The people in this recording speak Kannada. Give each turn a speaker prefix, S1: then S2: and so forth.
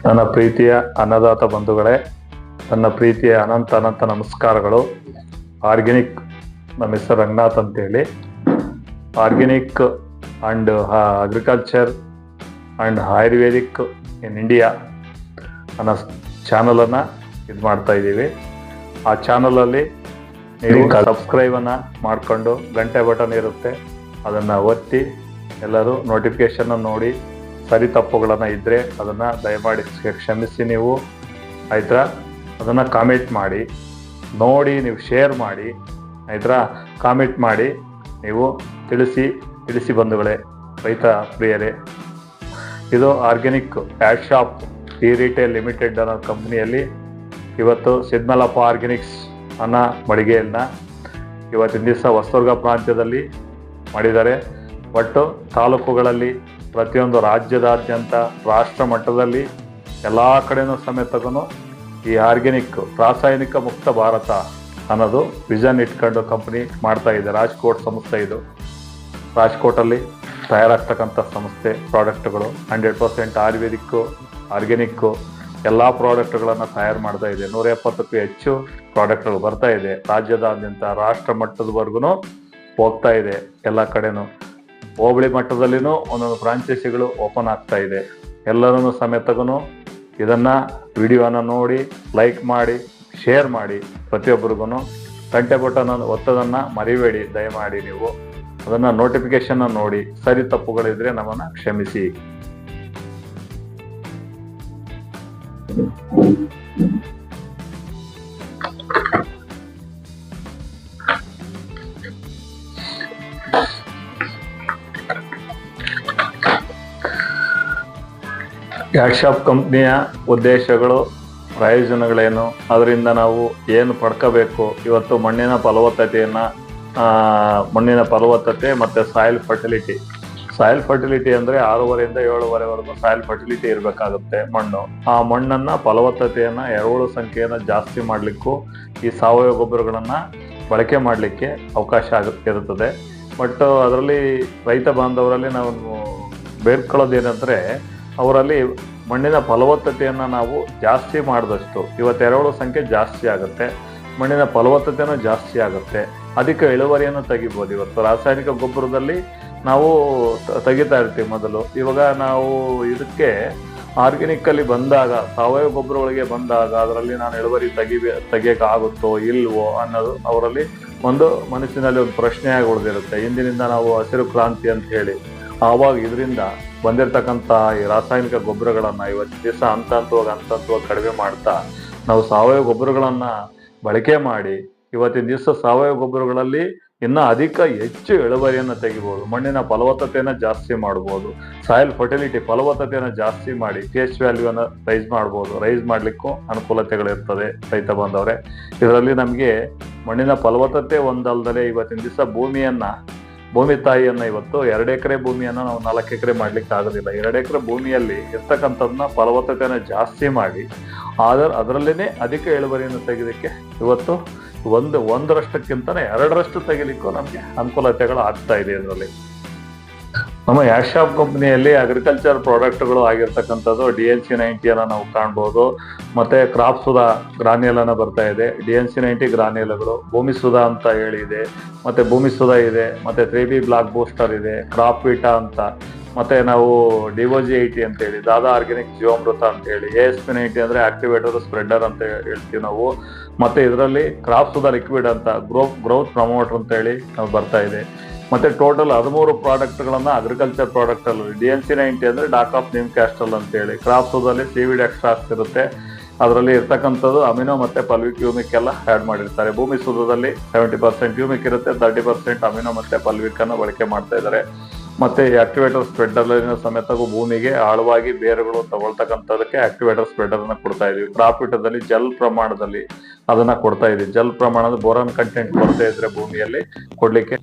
S1: ನನ್ನ ಪ್ರೀತಿಯ ಅನ್ನದಾತ ಬಂಧುಗಳೇ, ನನ್ನ ಪ್ರೀತಿಯ ಅನಂತ ಅನಂತ ನಮಸ್ಕಾರಗಳು. ಆರ್ಗ್ಯಾನಿಕ್, ನಮ್ಮ ಹೆಸರು ರಂಗನಾಥ್ ಅಂತೇಳಿ. Organic and agriculture and Ayurvedic in India ಅನ್ನೋ ಚಾನಲನ್ನು ಇದು ಮಾಡ್ತಾ ಇದ್ದೀವಿ. ಆ ಚಾನಲಲ್ಲಿ ನೀವು ಸಬ್ಸ್ಕ್ರೈಬನ್ನು ಮಾಡಿಕೊಂಡು ಗಂಟೆ ಬಟನ್ ಇರುತ್ತೆ, ಅದನ್ನು ಒತ್ತಿ ಎಲ್ಲರೂ ನೋಟಿಫಿಕೇಶನ್ ನೋಡಿ. ಸರಿ ತಪ್ಪುಗಳನ್ನು ಇದ್ದರೆ ಅದನ್ನು ದಯಮಾಡಿ ಕ್ಷಮಿಸಿ. ನೀವು ಆಯ್ತಾ, ಅದನ್ನು ಕಾಮೆಂಟ್ ಮಾಡಿ ನೋಡಿ, ನೀವು ಶೇರ್ ಮಾಡಿ ಆಯ್ತಾ, ಕಾಮೆಂಟ್ ಮಾಡಿ ನೀವು ತಿಳಿಸಿ ಬಂಧುಗಳೇ, ರೈತ ಪ್ರಿಯರೇ. ಇದು organic add shop T retail limited ಅನ್ನೋ ಕಂಪ್ನಿಯಲ್ಲಿ ಇವತ್ತು ಸಿದ್ಮಲಪ್ಪ ಆರ್ಗ್ಯಾನಿಕ್ಸ್ ಅನ್ನೋ ಮಳಿಗೆಯನ್ನು ಇವತ್ತಿನ ದಿವಸ ಹೊಸದುರ್ಗ ಪ್ರಾಂತ್ಯದಲ್ಲಿ ಮಾಡಿದ್ದಾರೆ. ಒಟ್ಟು ತಾಲೂಕುಗಳಲ್ಲಿ ಪ್ರತಿಯೊಂದು ರಾಜ್ಯದಾದ್ಯಂತ ರಾಷ್ಟ್ರ ಮಟ್ಟದಲ್ಲಿ ಎಲ್ಲ ಕಡೆನೂ ಸಮೇತಗೂ ಈ ಆರ್ಗ್ಯಾನಿಕ್ ರಾಸಾಯನಿಕ ಮುಕ್ತ ಭಾರತ ಅನ್ನೋದು ವಿಷನ್ ಇಟ್ಕೊಂಡು ಕಂಪ್ನಿ ಮಾಡ್ತಾ ಇದೆ. ರಾಜ್ಕೋಟ್ ಸಂಸ್ಥೆ ಇದು. ರಾಜ್ಕೋಟಲ್ಲಿ ತಯಾರಾಗ್ತಕ್ಕಂಥ ಸಂಸ್ಥೆ. ಪ್ರಾಡಕ್ಟ್ಗಳು 100% ಆಯುರ್ವೇದಿಕ್ಕು, ಆರ್ಗ್ಯಾನಿಕ್ಕು ಎಲ್ಲ ಪ್ರಾಡಕ್ಟ್ಗಳನ್ನು ತಯಾರು ಮಾಡ್ತಾ ಇದೆ. 170ಕ್ಕೂ ಹೆಚ್ಚು ಪ್ರಾಡಕ್ಟ್ಗಳು ಬರ್ತಾ ಇದೆ. ರಾಜ್ಯದಾದ್ಯಂತ ರಾಷ್ಟ್ರ ಮಟ್ಟದವರೆಗೂ ಹೋಗ್ತಾ ಇದೆ. ಎಲ್ಲ ಕಡೆನೂ ಹೋಬಳಿ ಮಟ್ಟದಲ್ಲಿನೂ ಒಂದೊಂದು ಫ್ರಾಂಚೈಸಿಗಳು ಓಪನ್ ಆಗ್ತಾ ಇದೆ. ಎಲ್ಲರೂ ಸಮೇತಗೂ ಇದನ್ನು ವಿಡಿಯೋನ ನೋಡಿ, ಲೈಕ್ ಮಾಡಿ, ಶೇರ್ ಮಾಡಿ. ಪ್ರತಿಯೊಬ್ಬರಿಗೂ ಗಂಟೆ ಬಟನ್ ಒತ್ತೋದನ್ನು ಮರಿಬೇಡಿ ದಯಮಾಡಿ. ನೀವು ಅದನ್ನು ನೋಟಿಫಿಕೇಶನ್ ನೋಡಿ. ಸರಿ ತಪ್ಪುಗಳಿದ್ರೆ ನಮ್ಮನ್ನು ಕ್ಷಮಿಸಿ. ಆ್ಯಡ್ ಶಾಪ್ ಕಂಪ್ನಿಯ ಉದ್ದೇಶಗಳು, ಪ್ರಯೋಜನಗಳೇನು, ಅದರಿಂದ ನಾವು ಏನು ಪಡ್ಕೋಬೇಕು. ಇವತ್ತು ಮಣ್ಣಿನ ಫಲವತ್ತತೆ ಮತ್ತು ಸಾಯಿಲ್ ಫರ್ಟಿಲಿಟಿ ಅಂದರೆ 6.5 to 7.5 ಸಾಯಿಲ್ ಫರ್ಟಿಲಿಟಿ ಇರಬೇಕಾಗುತ್ತೆ ಮಣ್ಣು. ಆ ಮಣ್ಣನ್ನು ಫಲವತ್ತತೆಯನ್ನು, ಎರೆಹುಳು ಸಂಖ್ಯೆಯನ್ನು ಜಾಸ್ತಿ ಮಾಡಲಿಕ್ಕೂ ಈ ಸಾವಯವ ಗೊಬ್ಬರಗಳನ್ನು ಬಳಕೆ ಮಾಡಲಿಕ್ಕೆ ಅವಕಾಶ ಇರುತ್ತದೆ. ಬಟ್ ಅದರಲ್ಲಿ ರೈತ ಬಾಂಧವರಲ್ಲಿ ನಾವು ಬೇಡ್ಕೊಳ್ಳೋದೇನೆಂದರೆ, ಅವರಲ್ಲಿ ಮಣ್ಣಿನ ಫಲವತ್ತತೆಯನ್ನು ನಾವು ಜಾಸ್ತಿ ಮಾಡಿದಷ್ಟು ಇವತ್ತು ಎರೆಹುಳು ಸಂಖ್ಯೆ ಜಾಸ್ತಿ ಆಗುತ್ತೆ, ಮಣ್ಣಿನ ಫಲವತ್ತತೆಯೂ ಜಾಸ್ತಿ ಆಗುತ್ತೆ, ಅಧಿಕ ಇಳುವರಿಯನ್ನು ತೆಗಿಬೋದು. ಇವತ್ತು ರಾಸಾಯನಿಕ ಗೊಬ್ಬರದಲ್ಲಿ ನಾವು ತೆಗಿತಾ ಇರ್ತೀವಿ ಮೊದಲು. ಇವಾಗ ನಾವು ಇದಕ್ಕೆ ಆರ್ಗ್ಯಾನಿಕ್ಕಲ್ಲಿ ಬಂದಾಗ, ಸಾವಯವ ಗೊಬ್ಬರಗಳಿಗೆ ಬಂದಾಗ ಅದರಲ್ಲಿ ನಾನು ಇಳುವರಿ ತೆಗಿಯೋಕ್ಕಾಗುತ್ತೋ ಇಲ್ವೋ ಅನ್ನೋದು ಅವರಲ್ಲಿ ಒಂದು ಮನಸ್ಸಿನಲ್ಲಿ ಒಂದು ಪ್ರಶ್ನೆಯಾಗಿ ಉಳಿದಿರುತ್ತೆ. ಇಂದಿನಿಂದ ನಾವು ಹಸಿರು ಕ್ರಾಂತಿ ಅಂತ ಹೇಳಿ ಆವಾಗ ಇದರಿಂದ ಬಂದಿರತಕ್ಕಂಥ ಈ ರಾಸಾಯನಿಕ ಗೊಬ್ಬರಗಳನ್ನು ಇವತ್ತಿನ ದಿವಸ ಹಂತ ಹಂತವಾಗಿ ಕಡಿಮೆ ಮಾಡ್ತಾ ನಾವು ಸಾವಯವ ಗೊಬ್ಬರಗಳನ್ನು ಬಳಕೆ ಮಾಡಿ ಇವತ್ತಿನ ದಿವಸ ಸಾವಯವ ಗೊಬ್ಬರಗಳಲ್ಲಿ ಇನ್ನೂ ಹೆಚ್ಚು ಇಳುವರಿಯನ್ನು ತೆಗಿಬೋದು. ಮಣ್ಣಿನ ಫಲವತ್ತತೆಯನ್ನು ಜಾಸ್ತಿ ಮಾಡ್ಬೋದು. ಸಾಯಿಲ್ ಫರ್ಟಿಲಿಟಿ ಫಲವತ್ತತೆಯನ್ನು ಜಾಸ್ತಿ ಮಾಡಿ ಪೇಸ್ಟ್ ವ್ಯಾಲ್ಯೂವನ್ನು ರೈಸ್ ಮಾಡಲಿಕ್ಕೂ ಅನುಕೂಲತೆಗಳಿರ್ತದೆ ರೈತ ಬಾಂಧವರೇ. ಇದರಲ್ಲಿ ನಮಗೆ ಮಣ್ಣಿನ ಫಲವತ್ತತೆ ಒಂದಲ್ಲದೆ ಇವತ್ತಿನ ದಿವಸ ಭೂಮಿ ತಾಯಿಯನ್ನು ಇವತ್ತು 2 ಎಕರೆ ಭೂಮಿಯನ್ನು ನಾವು 4 ಎಕರೆ ಮಾಡ್ಲಿಕ್ಕೆ ಆಗೋದಿಲ್ಲ. 2 ಎಕರೆ ಭೂಮಿಯಲ್ಲಿ ಇರ್ತಕ್ಕಂಥದ್ದನ್ನ ಫಲವತ್ತತೆಯನ್ನು ಜಾಸ್ತಿ ಮಾಡಿ ಅದರಲ್ಲೇನೆ ಅಧಿಕ ಇಳುವರಿಯನ್ನು ತೆಗೆದಕ್ಕೆ ಇವತ್ತು 1% 2% ತೆಗಿಲಿಕ್ಕೂ ನಮಗೆ ಅನುಕೂಲತೆಗಳು ಆಗ್ತಾ ಇದೆ. ಇದರಲ್ಲಿ ನಮ್ಮ ಆ್ಯಡ್ ಶಾಪ್ ಕಂಪ್ನಿಯಲ್ಲಿ ಅಗ್ರಿಕಲ್ಚರ್ ಪ್ರಾಡಕ್ಟ್ಗಳು ಆಗಿರ್ತಕ್ಕಂಥದ್ದು DNC 90 ನಾವು ಕಾಣ್ಬೋದು. ಮತ್ತೆ ಕ್ರಾಪ್ ಸುಧಾ ಗ್ರಾನ್ಯುಲನ ಬರ್ತಾ ಇದೆ. DNC 90 ಗ್ರಾನ್ಯುಲಗಳು, ಭೂಮಿ ಸುಧಾ ಅಂತ ಹೇಳಿ ಇದೆ, ಮತ್ತೆ ಭೂಮಿ ಸುಧಾ ಇದೆ, ಮತ್ತೆ 3B ಬ್ಲಾಕ್ ಬೂಸ್ಟರ್ ಇದೆ, ಕ್ರಾಪ್ ವಿಟಾ ಅಂತ, ಮತ್ತೆ ನಾವು DOG 80 ಅಂತ ಹೇಳಿ, ದಾದಾ ಆರ್ಗ್ಯಾನಿಕ್ ಜೀವಾಮೃತ ಅಂತ ಹೇಳಿ, ASP 90 ಅಂದ್ರೆ ಆಕ್ಟಿವೇಟರ್ ಸ್ಪ್ರೆಡರ್ ಅಂತ ಹೇಳ್ತೀವಿ ನಾವು. ಮತ್ತೆ ಇದರಲ್ಲಿ ಕ್ರಾಪ್ ಸುಧಾ ಲಿಕ್ವಿಡ್ ಅಂತ, ಗ್ರೋತ್ ಪ್ರಮೋಟರ್ ಅಂತ ಹೇಳಿ ನಾವು ಬರ್ತಾ ಇದೆ. ಮತ್ತೆ ಟೋಟಲ್ 13 ಪ್ರಾಡಕ್ಟ್ಗಳನ್ನ ಅಗ್ರಿಕಲ್ಚರ್ ಪ್ರಾಡಕ್ಟ್ ಅಲ್ಲಿ DNC 90 ಅಂದ್ರೆ ಡಾಕ್ ಆಫ್ ನಿಮ್ ಕ್ಯಾಸ್ಟಲ್ ಅಂತ ಹೇಳಿ, ಕ್ರಾಪ್ ಸುಧಲ್ಲಿ ಸೀವಿಡ್ ಎಕ್ಸ್ಟ್ರಾಕ್ಟ್ಸ್ ಇರುತ್ತೆ. ಅದರಲ್ಲಿ ಇರ್ತಕ್ಕಂಥದ್ದು ಅಮಿನೋ ಮತ್ತೆ ಪಲ್ವಿಕ್ ಯೂಮಿಕ್ ಎಲ್ಲ ಆ್ಯಡ್ ಮಾಡಿರ್ತಾರೆ. ಭೂಮಿ ಸುಧದಲ್ಲಿ 70% ಯೂಮಿಕ್ ಇರುತ್ತೆ, 30% ಅಮಿನೋ ಮತ್ತೆ ಪಲ್ವಿಕ್ ಅನ್ನು ಬಳಕೆ ಮಾಡ್ತಾ ಇದ್ದಾರೆ. ಮತ್ತೆ ಆಕ್ಟಿವೇಟರ್ ಸ್ಪ್ರೆಡರ್ ಸಮೇತಗೂ ಭೂಮಿಗೆ ಆಳವಾಗಿ ಬೇರುಗಳು ತಗೊಳ್ತಕ್ಕಂಥದಕ್ಕೆ ಆಕ್ಟಿವೇಟರ್ ಸ್ಪ್ರೆಡರ್ ಅನ್ನ ಕೊಡ್ತಾ ಇದೀವಿ. ಪ್ರಾಫಿಟದಲ್ಲಿ ಜಲ್ ಪ್ರಮಾಣದಲ್ಲಿ ಅದನ್ನ ಕೊಡ್ತಾ ಇದೀವಿ. ಜಲ್ ಪ್ರಮಾಣದ ಬೋರಾನ್ ಕಂಟೆಂಟ್ ಕೊರತೆ ಇದ್ರೆ ಭೂಮಿಯಲ್ಲಿ ಕೊಡ್ಲಿಕ್ಕೆ